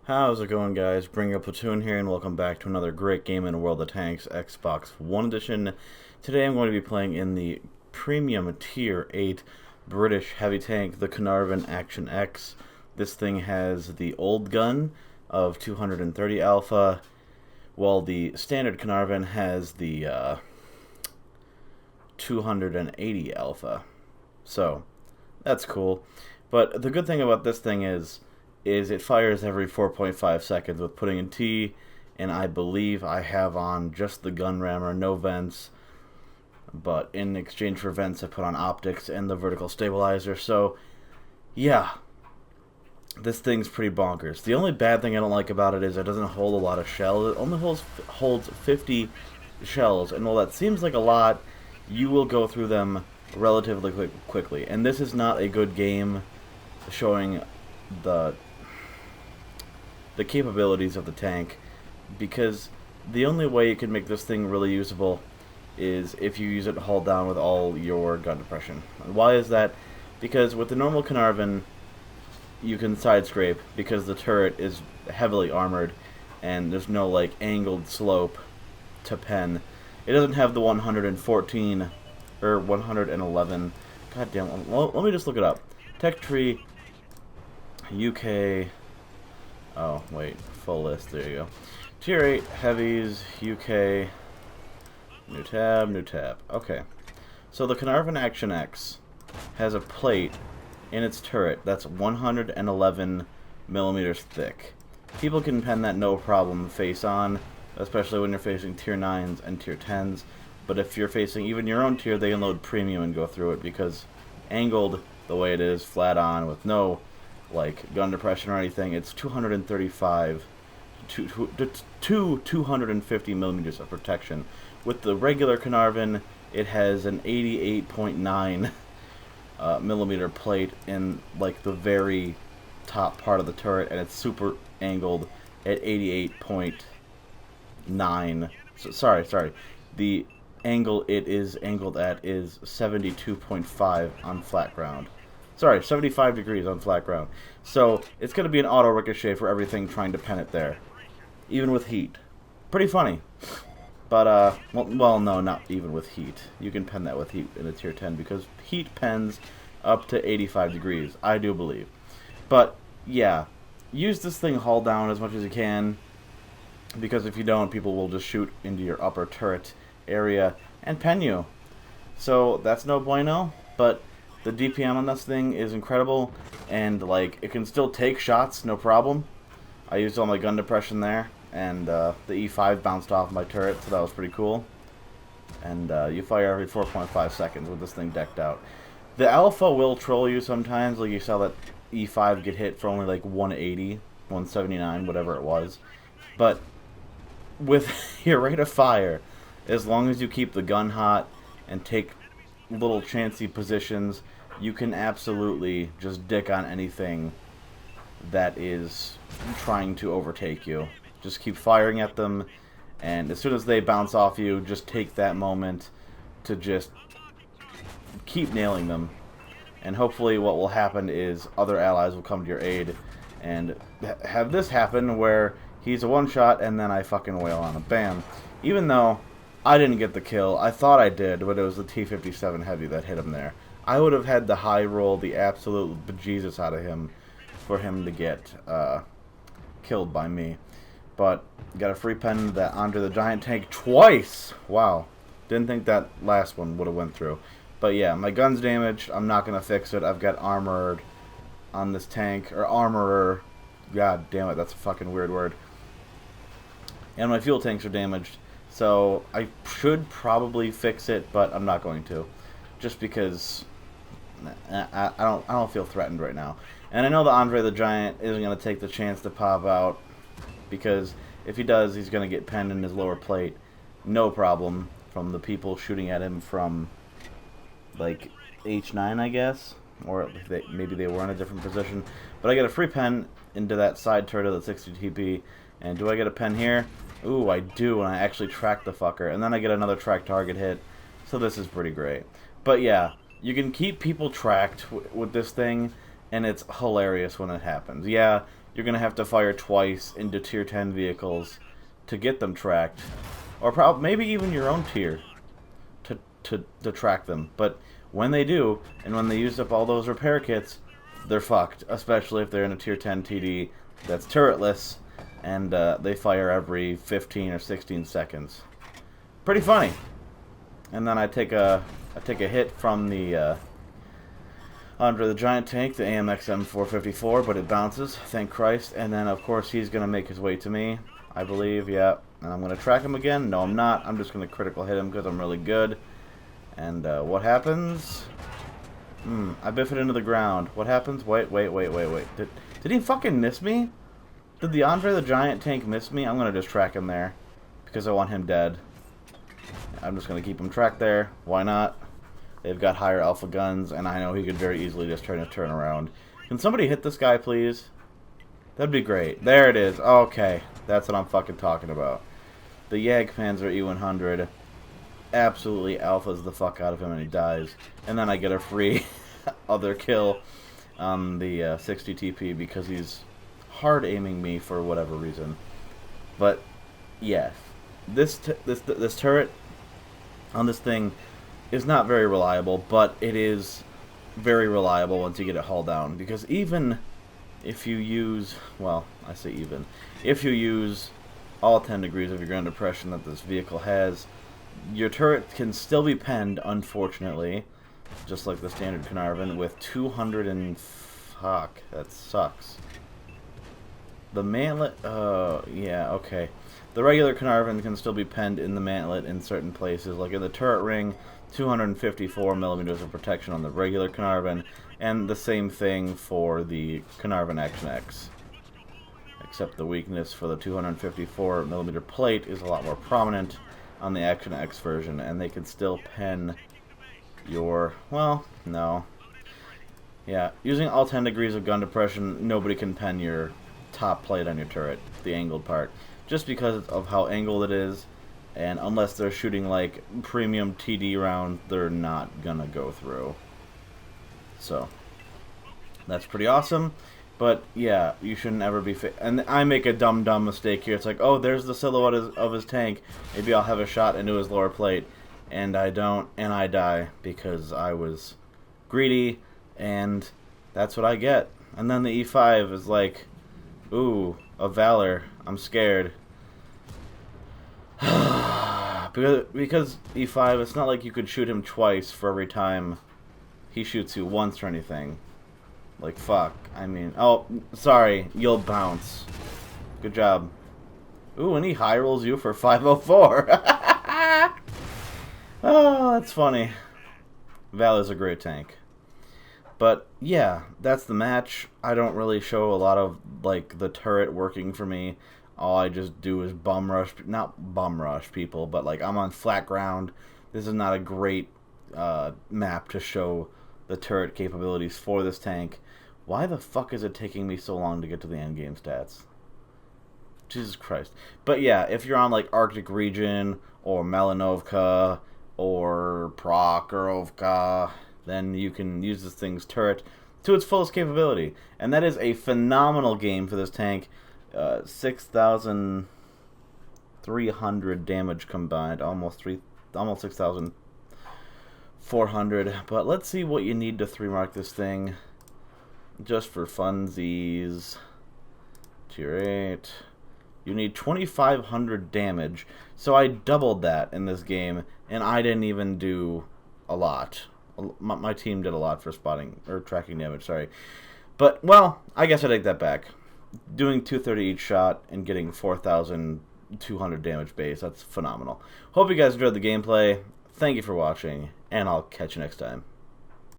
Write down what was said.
How's it going, guys? Bring up Platoon here, and welcome back to another great game in World of Tanks Xbox One Edition. Today I'm going to be playing in the Premium Tier 8 British Heavy Tank, the Caernarvon Action X. This thing has the old gun of 230 Alpha, while the standard Caernarvon has the 280 Alpha. So, that's cool. But the good thing about this thing is it fires every 4.5 seconds with putting in T, and I believe I have on just the gun rammer, no vents, but in exchange for vents I put on optics and the vertical stabilizer. So yeah, this thing's pretty bonkers. The only bad thing I don't like about it is it doesn't hold a lot of shells. It only holds 50 shells, and while that seems like a lot, you will go through them relatively quickly. And this is not a good game showing the capabilities of the tank, because the only way you can make this thing really usable is if you use it hauled down with all your gun depression. And why is that? Because with the normal Caernarvon, you can side scrape because the turret is heavily armored and there's no like angled slope to pen. It doesn't have the 114 or 111. God damn. Well, let me just look it up. Tech tree UK. Oh, wait. Full list. There you go. Tier 8 Heavies, UK. New tab, new tab. Okay. So the Caernarvon Action X has a plate in its turret that's 111 millimeters thick. People can pen that no problem face on, especially when you're facing tier 9s and tier 10s. But if you're facing even your own tier, they can load premium and go through it, because angled the way it is, flat on, with no like gun depression or anything, it's 235 to 250 millimeters of protection. With the regular Caernarvon, it has an 88.9 millimeter plate in like the very top part of the turret, and it's super angled at 88.9. So, sorry. The angle it is angled at is 72.5 on flat ground. Sorry, 75 degrees on flat ground. So it's going to be an auto ricochet for everything trying to pen it there, even with heat. Pretty funny. But, well, no, not even with heat. You can pen that with heat in a tier 10, because heat pens up to 85 degrees, I do believe. But, yeah, use this thing haul down as much as you can, because if you don't, people will just shoot into your upper turret area and pen you. So that's no bueno, but the DPM on this thing is incredible, and like it can still take shots, no problem. I used all my gun depression there, and the E5 bounced off my turret, so that was pretty cool. And you fire every 4.5 seconds with this thing decked out. The Alpha will troll you sometimes, like you saw that E5 get hit for only like 180, 179, whatever it was. But with your rate of fire, as long as you keep the gun hot and take little chancy positions, you can absolutely just dick on anything that is trying to overtake you. Just keep firing at them, and as soon as they bounce off you, just take that moment to just keep nailing them. And hopefully what will happen is other allies will come to your aid and have this happen where he's a one-shot and then I fucking wail on him. Bam. Even though I didn't get the kill. I thought I did, but it was the T-57 Heavy that hit him there. I would have had to high roll the absolute bejesus out of him for him to get killed by me. But got a free pen that onto the giant tank twice. Wow. Didn't think that last one would have went through. But yeah, my gun's damaged. I'm not going to fix it. I've got armored on this tank. Or armorer. God damn it, that's a fucking weird word. And my fuel tanks are damaged. So I should probably fix it, but I'm not going to, just because I don't feel threatened right now. And I know that Andre the Giant isn't going to take the chance to pop out, because if he does, he's going to get penned in his lower plate, no problem, from the people shooting at him from like H9, I guess, or maybe they were in a different position. But I get a free pen into that side turret of the 60 TP, and do I get a pen here? Ooh, I do, and I actually track the fucker. And then I get another track target hit. So this is pretty great. But yeah, you can keep people tracked with this thing, and it's hilarious when it happens. Yeah, you're going to have to fire twice into tier 10 vehicles to get them tracked. Or maybe even your own tier to track them. But when they do, and when they use up all those repair kits, they're fucked. Especially if they're in a tier 10 TD that's turretless, and they fire every 15 or 16 seconds. Pretty funny. And then I take a hit from the Andre the Giant tank, the AMX M454, but it bounces, thank Christ. And then, of course, he's going to make his way to me, I believe, yeah. And I'm going to track him again. No, I'm not. I'm just going to critical hit him because I'm really good. And what happens? I biff it into the ground. What happens? Wait. Did he fucking miss me? Did the Andre the Giant tank miss me? I'm going to just track him there because I want him dead. I'm just going to keep him tracked there. Why not? They've got higher alpha guns, and I know he could very easily just turn around. Can somebody hit this guy, please? That'd be great. There it is. Okay. That's what I'm fucking talking about. The Jagdpanzer E100 absolutely alphas the fuck out of him, and he dies. And then I get a free other kill on the 60 TP because he's hard aiming me for whatever reason. But, yeah. This turret on this thing is not very reliable, but it is very reliable once you get it hauled down. Because even if you use, well, I say even, if you use all 10 degrees of your ground depression that this vehicle has, your turret can still be penned, unfortunately, just like the standard Caernarvon, with 200 and... fuck, that sucks. The mantlet, yeah, okay. The regular Caernarvon can still be penned in the mantlet in certain places, like in the turret ring, 254 millimeters of protection on the regular Caernarvon, and the same thing for the Caernarvon Action X. Except the weakness for the 254 millimeter plate is a lot more prominent on the Action X version, and they can still pen your, well, no. Yeah, using all 10 degrees of gun depression, nobody can pen your top plate on your turret, the angled part, just because of how angled it is. And unless they're shooting, like, premium TD rounds, they're not gonna go through. So, that's pretty awesome. But, yeah, you shouldn't ever be... and I make a dumb mistake here. It's like, oh, there's the silhouette of his tank. Maybe I'll have a shot into his lower plate. And I don't, and I die because I was greedy, and that's what I get. And then the E5 is like, ooh, a Valor. I'm scared. Because E5, it's not like you could shoot him twice for every time he shoots you once or anything. Like, fuck. I mean, oh, sorry, you'll bounce. Good job. Ooh, and he high rolls you for 504. Oh, that's funny. Valor's a great tank. But, yeah, that's the match. I don't really show a lot of, like, the turret working for me. All I just do is bum rush, not bum rush people, but like I'm on flat ground. This is not a great map to show the turret capabilities for this tank. Why the fuck is it taking me so long to get to the end game stats? Jesus Christ. But yeah, if you're on like Arctic region or Melanovka or Prokhorovka, then you can use this thing's turret to its fullest capability. And that is a phenomenal game for this tank. 6,300 damage combined, almost 6,400. But let's see what you need to 3-mark this thing, just for funsies. Tier 8. You need 2,500 damage, so I doubled that in this game, and I didn't even do a lot. My team did a lot for spotting or tracking damage. Sorry, but well, I guess I take that back. Doing 230 each shot and getting 4,200 damage base, that's phenomenal. Hope you guys enjoyed the gameplay. Thank you for watching, and I'll catch you next time.